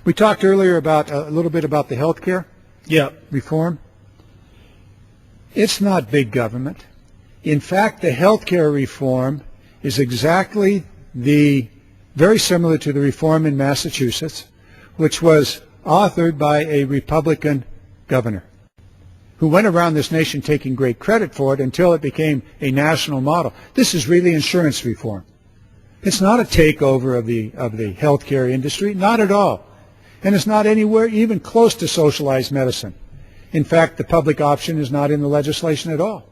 We talked earlier about a little bit about the health care reform. It's not big government. In fact, the health care reform is exactly very similar to the reform in Massachusetts, which was authored by a Republican governor who went around this nation taking great credit for it until it became a national model. This is really insurance reform. It's not a takeover of the healthcare industry, not at all. And it's not anywhere even close to socialized medicine. In fact, the public option is not in the legislation at all.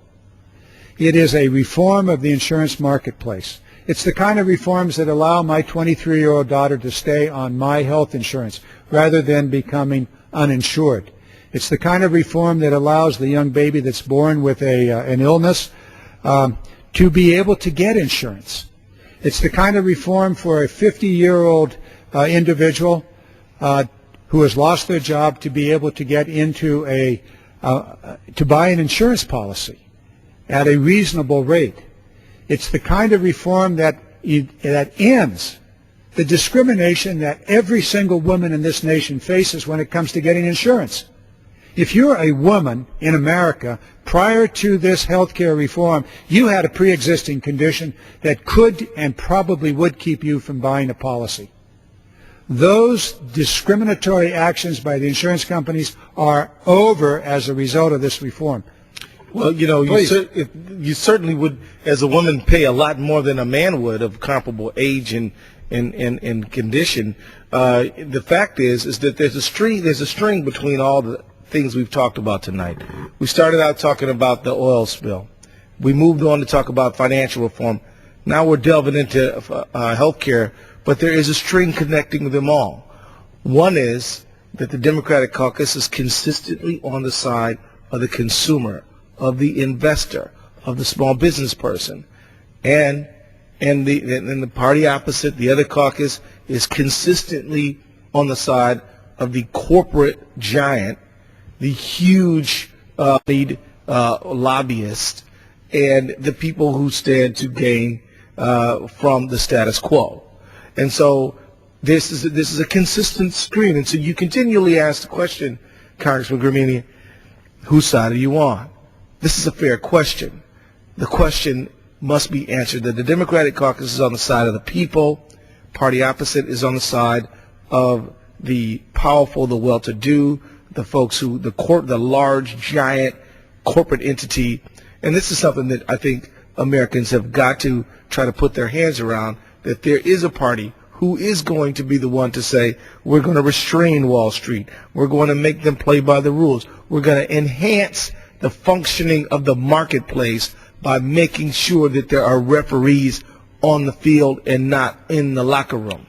It is a reform of the insurance marketplace. It's the kind of reforms that allow my 23-year-old daughter to stay on my health insurance rather than becoming uninsured. It's the kind of reform that allows the young baby that's born with an illness to be able to get insurance. It's the kind of reform for a 50-year-old individual who has lost their job to be able to get into to buy an insurance policy at a reasonable rate. It's the kind of reform that ends the discrimination that every single woman in this nation faces when it comes to getting insurance. If you're a woman in America, prior to this health care reform, you had a pre-existing condition that could and probably would keep you from buying a policy. Those discriminatory actions by the insurance companies are over as a result of this reform. Well, you certainly would, as a woman, pay a lot more than a man would of comparable age and condition. The fact is that there's a string between all the things we've talked about tonight. We started out talking about the oil spill. We moved on to talk about financial reform. Now we're delving into health care, but there is a string connecting them all. One is that the Democratic caucus is consistently on the side of the consumer, of the investor, of the small business person. And the party opposite, the other caucus, is consistently on the side of the corporate giant, the huge lobbyist, and the people who stand to gain from the status quo. And so this is a consistent stream. And so you continually ask the question, Congressman Garamendi, whose side are you on? This is a fair question. The question must be answered that the Democratic caucus is on the side of the people, party opposite is on the side of the powerful, the well-to-do, the folks who, the large, giant corporate entity. And this is something that I think Americans have got to try to put their hands around, that there is a party who is going to be the one to say, we're going to restrain Wall Street. We're going to make them play by the rules. We're going to enhance the functioning of the marketplace by making sure that there are referees on the field and not in the locker room.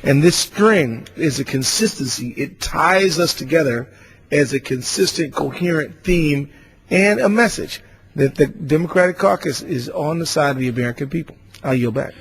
And this string is a consistency. It ties us together as a consistent, coherent theme and a message that the Democratic caucus is on the side of the American people. I'll yield back.